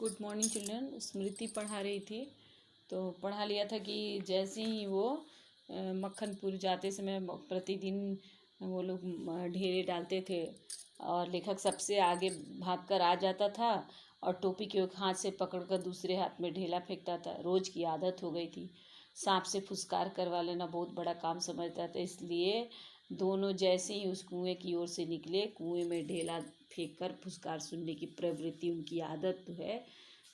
Good morning children. स्मृति पढ़ा रही थी तो पढ़ा लिया था कि जैसे ही वो मक्खनपुर जाते समय प्रतिदिन वो लोग ढेरे डालते थे और लेखक सबसे आगे भागकर आ जाता था और टोपी के एक हाथ से पकड़कर दूसरे हाथ में ढेला फेंकता था। रोज की आदत हो गई थी। सांप से फुसकार करवा लेना बहुत बड़ा काम समझता था, इसलिए दोनों जैसे ही उस कुएं की ओर से निकले, कुएं में ढेला फेंक कर फुसकार सुनने की प्रवृत्ति, उनकी आदत तो है,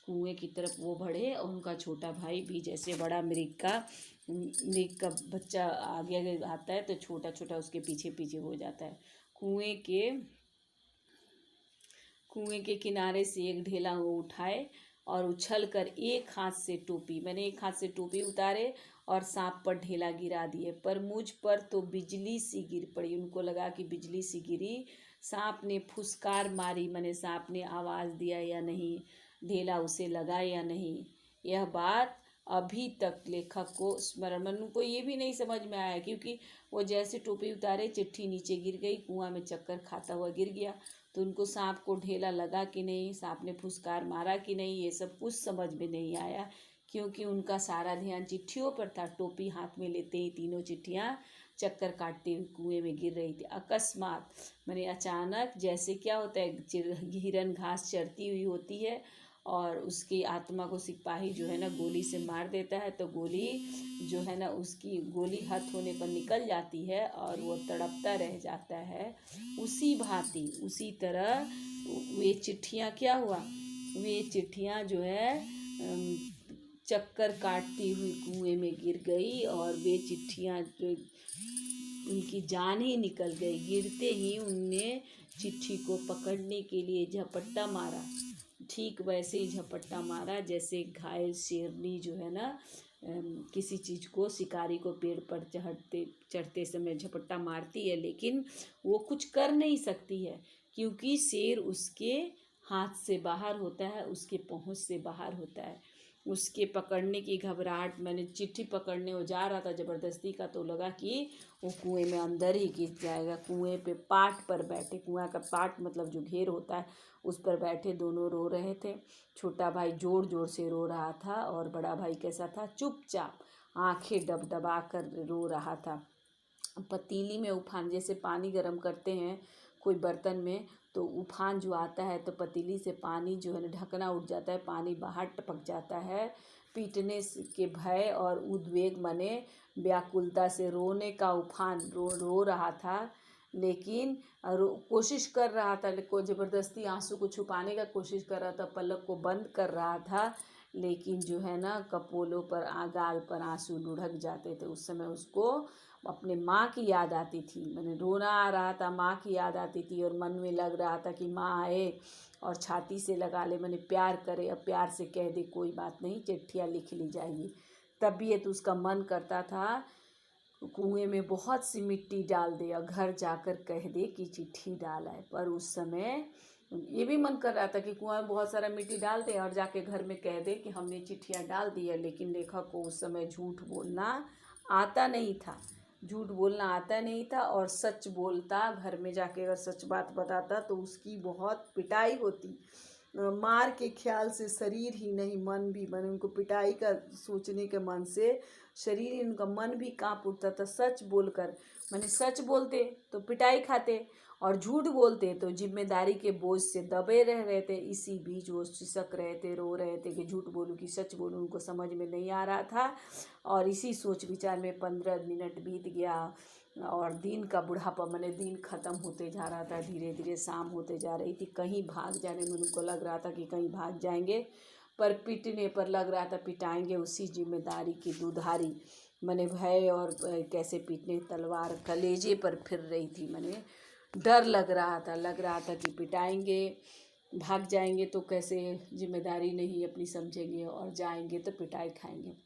कुएं की तरफ वो बढ़े। और उनका छोटा भाई भी जैसे बड़ा मृग का बच्चा आगे आगे आता है तो छोटा छोटा उसके पीछे पीछे हो जाता है। कुएं के किनारे से एक ढेला वो उठाए और उछल कर एक हाथ से टोपी उतारे और सांप पर ढेला गिरा दिए, पर मुझ पर तो बिजली सी गिर पड़ी। उनको लगा कि बिजली सी गिरी। सांप ने फुसकार मारी, सांप ने आवाज़ दिया या नहीं, ढेला उसे लगा या नहीं, यह बात अभी तक लेखक को स्मरण। उनको ये भी नहीं समझ में आया, क्योंकि वो जैसे टोपी उतारे चिट्ठी नीचे गिर गई, कुआं में चक्कर खाता हुआ गिर गया। तो उनको सांप को ढेला लगा कि नहीं, सांप ने फुसकार मारा कि नहीं, ये सब कुछ समझ में नहीं आया, क्योंकि उनका सारा ध्यान चिट्ठियों पर था। टोपी हाथ में लेते ही तीनों चिट्ठियाँ चक्कर काटते हुए कुएं में गिर रही थी। अकस्मात अचानक, जैसे क्या होता है, हिरन घास चरती हुई होती है और उसकी आत्मा को सिपाही जो है ना गोली से मार देता है, तो गोली जो है ना उसकी गोली हाथ होने पर निकल जाती है और वो तड़पता रह जाता है। उसी भांति उसी तरह वे चिट्ठियाँ क्या हुआ, वे चिट्ठियाँ जो है चक्कर काटती हुई कुएं में गिर गई और वे चिट्ठियाँ जो उनकी जान ही निकल गई। गिरते ही उनने चिट्ठी को पकड़ने के लिए झपट्टा मारा, ठीक वैसे ही झपट्टा मारा जैसे घायल शेरनी जो है ना किसी चीज़ को, शिकारी को पेड़ पर चढ़ते समय झपट्टा मारती है, लेकिन वो कुछ कर नहीं सकती है, क्योंकि शेर उसके हाथ से बाहर होता है, उसके पहुंच से बाहर होता है। उसके पकड़ने की घबराहट, चिट्ठी पकड़ने वो जा रहा था ज़बरदस्ती का, तो लगा कि वो कुएं में अंदर ही गिर जाएगा। कुएं पे पाट पर बैठे, कुआं का पाट मतलब जो घेर होता है, उस पर बैठे दोनों रो रहे थे। छोटा भाई जोर जोर से रो रहा था और बड़ा भाई कैसा था, चुपचाप आंखें डबडबा कर रो रहा था। पतीली में उफान, जैसे पानी गर्म करते हैं कोई बर्तन में, तो उफान जो आता है तो पतीली से पानी जो है ना ढकना उठ जाता है, पानी बाहर टपक जाता है। पीटने के भय और उद्वेग व्याकुलता से रोने का उफान रो रहा था, लेकिन कोशिश कर रहा था, ज़बरदस्ती आंसू को छुपाने का कोशिश कर रहा था, पलक को बंद कर रहा था, लेकिन जो है ना कपोलों पर गाल पर आंसू लुढ़क जाते थे। उस समय उसको अपने माँ की याद आती थी, रोना आ रहा था, माँ की याद आती थी और मन में लग रहा था कि माँ आए और छाती से लगा ले, प्यार करे, अब प्यार से कह दे कोई बात नहीं, चिट्ठियाँ लिख ली जाएगी। तबीयत उसका मन करता था कुएं में बहुत सी मिट्टी डाल दे और घर जाकर कह दे कि चिट्ठी डाला है, पर उस समय ये भी मन कर रहा था कि कुआं में बहुत सारा मिट्टी डाल दे और जाके घर में कह दे कि हमने चिट्ठियाँ डाल दी है। लेकिन लेखक को उस समय झूठ बोलना आता नहीं था और सच बोलता, घर में जाके अगर सच बात बताता तो उसकी बहुत पिटाई होती। मार के ख्याल से शरीर ही नहीं मन भी, उनको पिटाई का सोचने के मन से शरीर, उनका मन भी कांप उठता था। सच बोलकर सच बोलते तो पिटाई खाते और झूठ बोलते तो जिम्मेदारी के बोझ से दबे रह रहे थे। इसी बीच वो सिसक रहे थे, रो रहे थे कि झूठ बोलूं कि सच बोलूं, उनको समझ में नहीं आ रहा था। और इसी सोच विचार में 15 मिनट बीत गया और दिन का बुढ़ापा, दिन ख़त्म होते जा रहा था, धीरे धीरे शाम होते जा रही थी। कहीं भाग जाने में उनको लग रहा था कि कहीं भाग जाएंगे, पर पीटने पर लग रहा था पिटाएंगे उसी जिम्मेदारी की दुधारी। भय और कैसे पीटने, तलवार कलेजे पर फिर रही थी। डर लग रहा था कि पिटाएंगे, भाग जाएंगे तो कैसे जिम्मेदारी नहीं अपनी समझेंगे और जाएंगे तो पिटाई खाएंगे।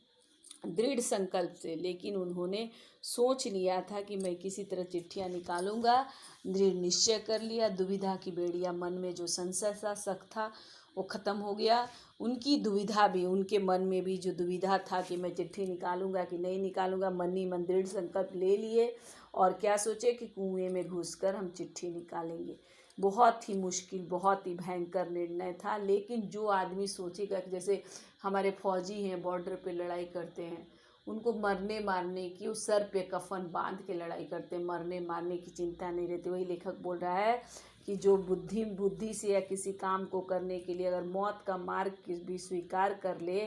दृढ़ संकल्प से, लेकिन उन्होंने सोच लिया था कि मैं किसी तरह चिट्ठियाँ निकालूंगा। दृढ़ निश्चय कर लिया। दुविधा की बेड़िया, मन में जो संशय सा शक था वो ख़त्म हो गया। उनकी दुविधा भी, उनके मन में भी जो दुविधा था कि मैं चिट्ठी निकालूंगा कि नहीं निकालूंगा, मन ही मन दृढ़ संकल्प ले लिए और क्या सोचे कि कुएं में घुसकर हम चिट्ठी निकालेंगे। बहुत ही मुश्किल, बहुत ही भयंकर निर्णय था। लेकिन जो आदमी सोचेगा कि जैसे हमारे फौजी हैं, बॉर्डर पे लड़ाई करते हैं, उनको मरने मारने की, उस सर पे कफन बांध के लड़ाई करते हैं, मरने मारने की चिंता नहीं रहती। वही लेखक बोल रहा है कि जो बुद्धि से या किसी काम को करने के लिए अगर मौत का मार्ग भी स्वीकार कर ले,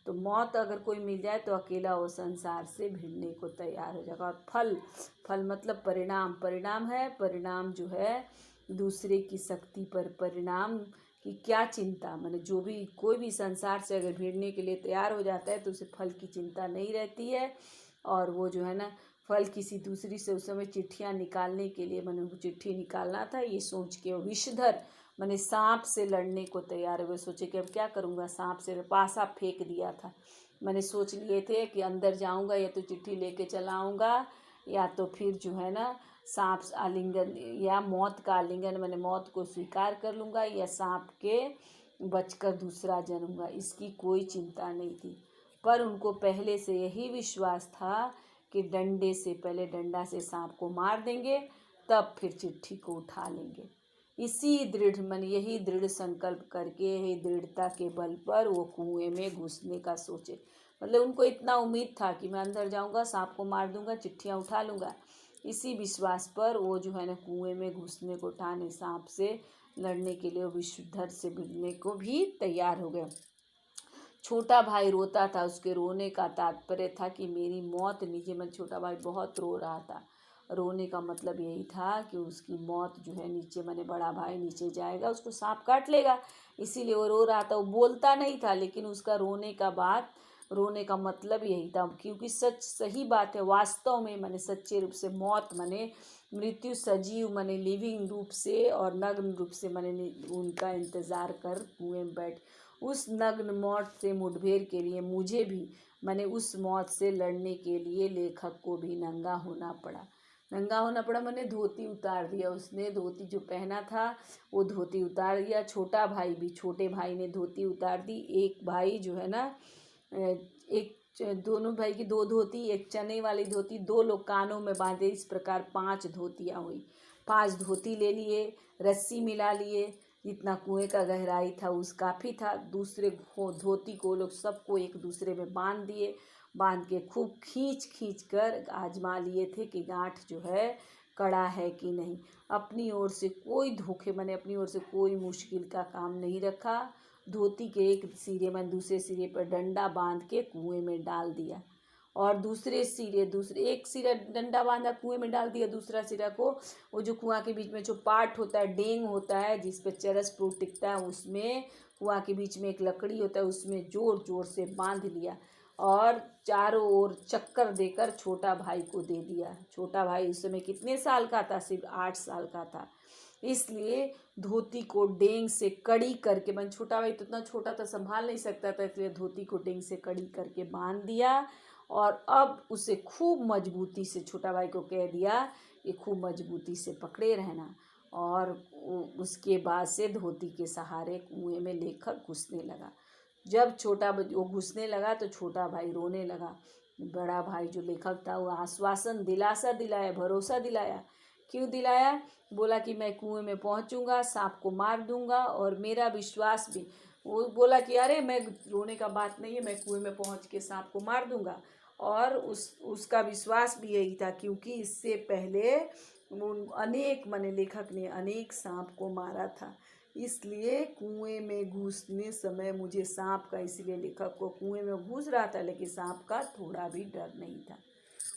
तो मौत अगर कोई मिल जाए तो अकेला वो संसार से भिड़ने को तैयार हो जाएगा। और फल मतलब परिणाम, परिणाम जो है दूसरे की शक्ति पर, परिणाम की क्या चिंता। मैंने जो भी कोई भी संसार से अगर भिड़ने के लिए तैयार हो जाता है तो उसे फल की चिंता नहीं रहती है। और वो जो है ना, फल किसी दूसरी से, उस समय चिट्ठियाँ निकालने के लिए, मैंने उनको चिट्ठी निकालना था, ये सोच के वो विषधर मैंने सांप से लड़ने को तैयार हुए। सोचे कि अब क्या करूँगा, सांप से पासा फेंक दिया था। मैंने सोच लिए थे कि अंदर जाऊँगा या तो चिट्ठी लेके चला आऊँगा, या तो फिर जो है ना सांप आलिंगन या मौत का आलिंगन, मैंने मौत को स्वीकार कर लूँगा या सांप के बचकर दूसरा जन्मूंगा। इसकी कोई चिंता नहीं थी। पर उनको पहले से यही विश्वास था कि डंडे से पहले, डंडा से सांप को मार देंगे, तब फिर चिट्ठी को उठा लेंगे। इसी यही दृढ़ संकल्प करके, यही दृढ़ता के बल पर वो कुएं में घुसने का सोचे। मतलब उनको इतना उम्मीद था कि मैं अंदर जाऊंगा, सांप को मार दूंगा, चिट्ठियाँ उठा लूँगा। इसी विश्वास पर वो जो है ना कुएं में घुसने को, ठाने सांप से लड़ने के लिए, विषधर से भिड़ने को भी तैयार हो गए। छोटा भाई रोता था। उसके रोने का तात्पर्य था कि मेरी मौत नीचे, में छोटा भाई बहुत रो रहा था। रोने का मतलब यही था कि उसकी मौत जो है नीचे, मैंने बड़ा भाई नीचे जाएगा, उसको सांप काट लेगा, इसीलिए वो रो रहा था। वो बोलता नहीं था, लेकिन उसका रोने का मतलब यही था। क्योंकि सही बात है, वास्तव में मैंने सच्चे रूप से मौत, मैंने मृत्यु सजीव, मैंने लिविंग रूप से और नग्न रूप से मैंने उनका इंतज़ार कर कुएं में बैठ, उस नग्न मौत से मुठभेड़ के लिए मुझे भी, मैंने उस मौत से लड़ने के लिए लेखक को भी नंगा होना पड़ा। मैंने धोती उतार दिया। उसने धोती जो पहना था वो धोती उतार दिया। छोटे भाई ने धोती उतार दी। एक भाई जो है ना, दोनों भाई की दो धोती, एक चने वाली धोती, दो लोग कानों में बांधे। इस प्रकार 5 धोतियाँ हुई। 5 धोती ले लिए, रस्सी मिला लिए, जितना कुएं का गहराई था उस काफ़ी था। दूसरे धोती को लोग सबको एक दूसरे में बांध दिए। बांध के खूब खींच कर आजमा लिए थे कि गांठ जो है कड़ा है कि नहीं। अपनी ओर से कोई मुश्किल का काम नहीं रखा। धोती के एक सिरे में दूसरे सिरे पर डंडा बांध के कुएं में डाल दिया, और एक सिरा डंडा बांधा कुएं में डाल दिया, दूसरा सिरा को वो जो कुआं के बीच में जो पार्ट होता है, डेंग होता है जिस पे चरस प्रूट टिकता है, उसमें कुआं के बीच में एक लकड़ी होता है, उसमें जोर जोर से बांध लिया और चारों ओर चक्कर देकर छोटा भाई को दे दिया। छोटा भाई उस समय कितने साल का था? सिर्फ 8 साल का था। इसलिए धोती को डेंग से कड़ी करके, मैं छोटा भाई तो इतना छोटा था, संभाल नहीं सकता था, इसलिए धोती को डेंग से कड़ी करके बांध दिया। और अब उसे खूब मजबूती से, छोटा भाई को कह दिया कि खूब मजबूती से पकड़े रहना। और उसके बाद से धोती के सहारे कुएं में लेखक घुसने लगा। जब वो घुसने लगा तो छोटा भाई रोने लगा। बड़ा भाई जो लेखक था वो आश्वासन, दिलासा दिलाया, भरोसा दिलाया। क्यों दिलाया? बोला कि मैं कुएं में पहुंचूंगा, सांप को मार दूंगा, और मेरा विश्वास भी, वो बोला कि अरे मैं, रोने का बात नहीं है, मैं कुएं में पहुंच के सांप को मार दूंगा। और उसका विश्वास भी यही था, क्योंकि इससे पहले लेखक ने अनेक सांप को मारा था। इसलिए कुएं में घुसने समय मुझे सांप का, इसलिए लेखक को कुएं में घुस रहा था लेकिन सांप का थोड़ा भी डर नहीं था।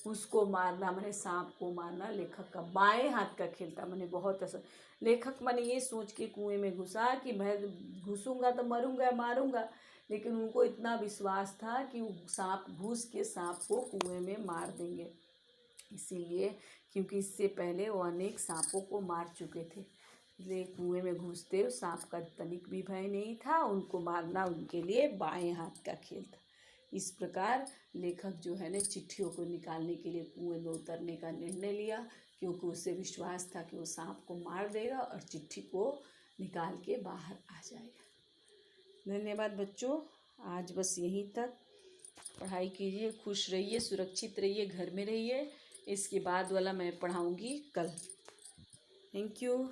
उसको मारना, मैंने सांप को मारना लेखक का बाएं हाथ का खेल था। मैंने बहुत असर, लेखक मैंने ये सोच के कुएं में घुसा कि मैं घुसूंगा तो मरूंगा, मारूंगा, लेकिन उनको इतना विश्वास था कि वो घुस के सांप को कुएं में मार देंगे। इसीलिए, क्योंकि इससे पहले वो अनेक सांपों को मार चुके थे, इसलिए कुएं में घुसते सांप का तनिक भी भय नहीं था। उनको मारना उनके लिए बाएं हाथ का खेल था। इस प्रकार लेखक जो है ना चिट्ठियों को निकालने के लिए कुएं में उतरने का निर्णय लिया, क्योंकि उसे विश्वास था कि वो सांप को मार देगा और चिट्ठी को निकाल के बाहर आ जाएगा। धन्यवाद बच्चों, आज बस यहीं तक। पढ़ाई कीजिए, खुश रहिए, सुरक्षित रहिए, घर में रहिए। इसके बाद वाला मैं पढ़ाऊँगी कल। Thank you.